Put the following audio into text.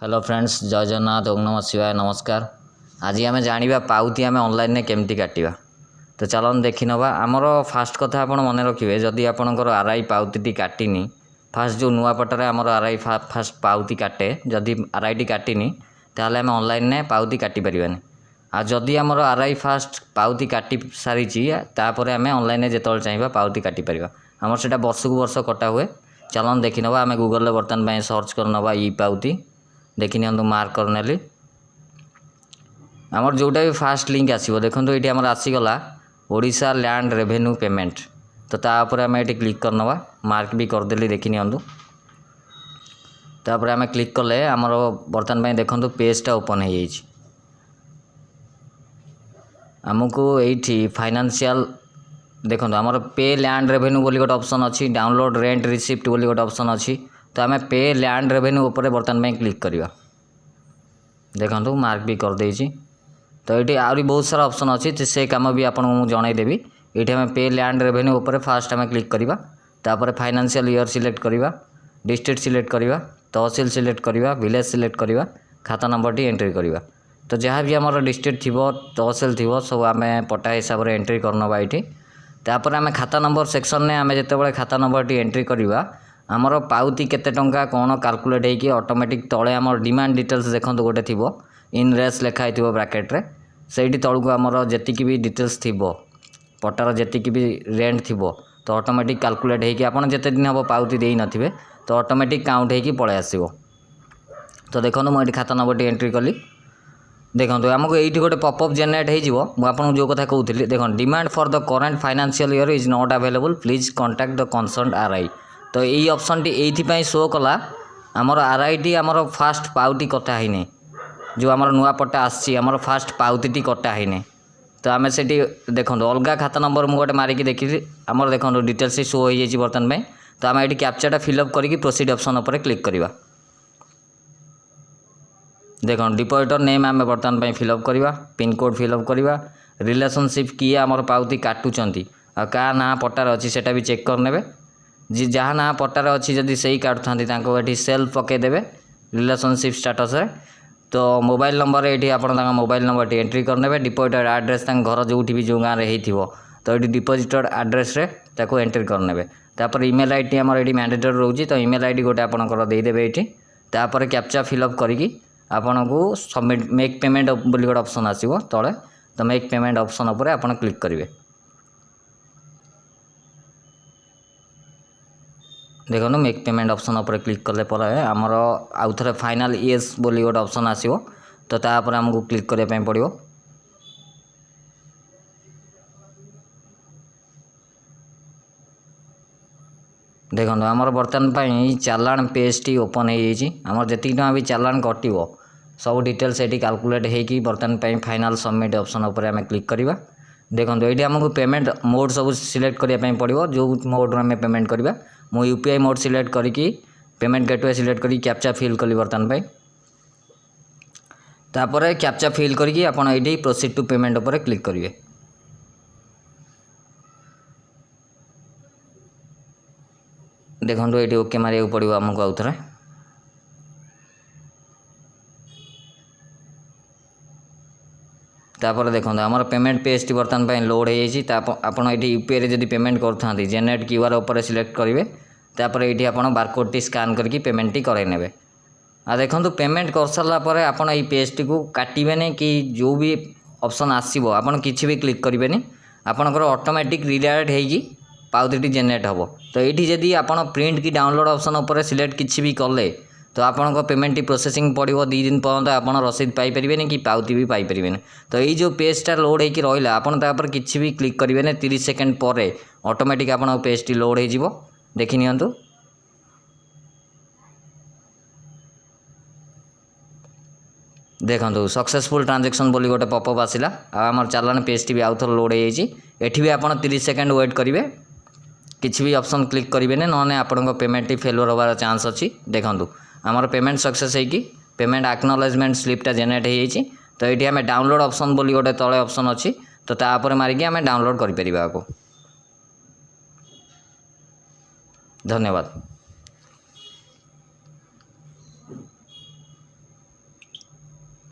Hello friends, जय जगन्नाथ, ओम नमः शिवाय, नमस्कार। आज आम जाना पाउती आम ऑनलाइन केमती काटिबा। तो चलो देखी नवा। आमर फास्ट कथा आप मन रखिए, जदि आपंकर आरआई पाउती काटिनी, फास्ट जो नुआ पटर आमर आरआई फास्ट पाउती काटे, जदि आरआई टी काटिनी ताहले आम ऑनलाइन पाउती काटी परिबानी। आ जदि आमर आरआई फास्ट पाउती काटी सारी तापर आम ऑनलाइन जिते चाहिए पाउती काटी परिबा। आमर सेटा वर्ष को वर्ष कटा हुए। चलो देखी नवा। आम गूगल बर्तमान सर्च कर नवा ई पाउती। देखी नि मार्क करनेली आमर जोटा भी फास्ट लिंक आसो देखो ये आमर आसीगला ओडिशा लैंड रेवेन्यू पेमेंट। तो तापर आम ये क्लिक करनवा, मार्क भी करदेली। देखी नि तापर आम क्लिक कले आमर बर्तमान देखो पेजटा ओपन हो जाइए। आमको ये फाइनेंशियल देखो आमर पे लैंड रेवेन्यू बोली गोटे ऑप्शन अच्छी, डाउनलोड रेंट रिसिप्ट बोली गोटे ऑप्शन अच्छी। तो आम पे लैंड रेवेन्यू उपर बर्तमान क्लिक करवा। देखो मार्क भी कर देइछि। तो ये आहरी बहुत सारा ऑप्शन अच्छी, से कम भी आपको मुझे जनईदेवी। ये आम पे लैंड रेवेन्यू उपर फास्ट आम क्लिक करवा। तापर फाइनेंशियल ईयर सिलेक्ट करवा, डिस्ट्रिक्ट सिलेक्ट करवा, तहसील सिलेक्ट करवा, विलेज सिलेक्ट करवा, खाता नंबर टी एंट्री करवा। तो जहाँ भी आमर डिस्ट्रिक्ट थी, तहसील थी, सब आम पट्टा हिसाब से एंट्री करनवा। ये तापर आम खाता नंबर सेक्शन में आम जिते खाता नंबर टी एंट्री करवा, आमर पाउती केते टंका कौन काल्कुलेट होगी ऑटोमेटिक तले आमर डिमांड डिटेल्स देखो गोटे थी इन रेस लिखाई थी ब्राकेट्रे। से तौक आमर जी भी डिटेल्स थी पट्टार जी भी रेंट थी, तो ऑटोमेटिक काल्कुलेट होगी आप जिते दिन हम पाउती दे नथिबे तो ऑटोमेटिक काउंट होगी पलि आसो। तो देखो मुझे खाता नंबर टी एंट्री कली। देखो आमको ये गोटे पॉपअप जेनेरेट हो जो कथा कहूली। देखो demand for the current financial year is not available, please contact the concern RI. तो यही ऑप्शन टी ये शो कला आमर आरआई टी आमर फास्ट पाउती कटा ही नहीं, जो आमर नुआ पट्टा आसी आमर फास्ट पाउती टी कटा ही नहीं। तो आम से देखो अलग खाता नंबर मुझे मारिकी देखी आमर देखो डिटेल्स शो हो जाए बर्तमान में। तो आम ये कैप्चाटा फिलअप करके प्रोसीड ऑप्शन उपर क्लिक करवा। देखो डिपॉजिटर नेम आम बर्तमान फिलअप करवा, पिन कोड फिलअप करवा, रिलेशनशिप किए आमर पाउती काटुचंती क्या ना पट्टार अच्छी सेटा भी चेक करने। जी जहाँ ना पट्टार अच्छी जदि सही काटुता ये सेल्फ पकईदेवे रिलेशनशिप स्टेटस रे। तो मोबाइल नंबर ये आप मोबाइल नंबर टी एंट्री करने। डिपॉजिटर एड्रेस घर जो भी जो गाँव में हो तो ये डिपॉजिटर एड्रेस रे ताको एंट्री करने। तापर ईमेल आईडी आमर ये मैंडेटरी रोचे, तो ईमेल आईडी गोटे आपंकर देदेवे ये। तापर कैप्चा फिलअप करी आपन को सबमिट मेक पेमेंट बोली गोटे ऑप्शन आसो तले। तो मेक पेमेंट ऑप्शन उपर आप क्लिक करेंगे। देखो मेक पेमेंट ऑप्शन उपर क्लिक कले पर आमर आउ थे फाइनल येस बोली गोटे ऑप्शन आसो। तो तापर आमको क्लिक करने पड़ो। देखो आमर बर्तमान चालान पेज टी ओपन हो जाइए। आमर जी टाँग भी चालान कटो सब डिटेल्स ये काल्कुलेट होगी बर्तमान फाइनल सबमिट ऑप्शन उपर आम क्लिक करवा। देखो ये आमको पेमेंट मोड सब सिलेक्ट करने पड़ो, जो मोड आम पेमेंट करवा। मु यूपीआई मोड सिलेक्ट करी पेमेंट गेटवे सिलेक्ट करी कैप्चा फिल कली बर्तमान। तापर कैप्चा फिल करी आपड़ ये प्रोसीड टू पेमेंट उपर क्लिक करेंगे। देखो ये ओके मारिया पड़ो आमको आउ थे। तापर देखो आमर पेमेंट पेज टी बर्तमान लोड हो आपड़ ये यूपीआई जब पेमेंट करते जेनेरेट क्यूआर उपर सिलेक्ट करेंगे। तापर ये आप बारकोड टी स्कान करके पेमेंट टी कराइने। आ देखो पेमेंट कर सारापर आपड़ ये पेज टी को काटबे कि जो भी ऑप्शन आसो आपड़ किसी भी क्लिक करेंगे, आपंकर ऑटोमेटिक रिडायरेक्ट होगी पाउती टी जेनेरेट हम। तो ये जदि आप प्रिंट की डाउनलोड ऑप्शन उपर सिलेक्ट किसी भी कले तो आपंक पेमेंट टी प्रोसेसिंग पड़ो 2 दिन पर्यंत आप रसीद पाइपर कि पाउती भी पाइपर। तो ये जो पेजटा लोड होकर रहा आपड़ किसी भी क्लिक करेंगे 30 सेकेंड पर ऑटोमेटिक आप पेज टी लोड हो। देखी नियंतु। देखो सक्सेसफुल ट्रांजैक्शन बोली गोटे पॉपअप आसला। आमर चालान पेज टी भी आउ थे लोड हो जाए। आप 30 सेकेंड वेट करेंगे, किसी भी ऑप्शन क्लिक करेंगे ना आपंक पेमेंट टी फेलुअर होवार चांस अच्छी। देखो आमर पेमेंट सक्सेस होगी पेमेंट एक्नॉलेजमेंट स्लिपटा जेनेरेट हो जाए। तो ये आम डाउनलोड ऑप्शन बोली गोटे तले ऑप्शन अच्छी, तो तापर मारिकी आम डाउनलोड कर। धन्यवाद।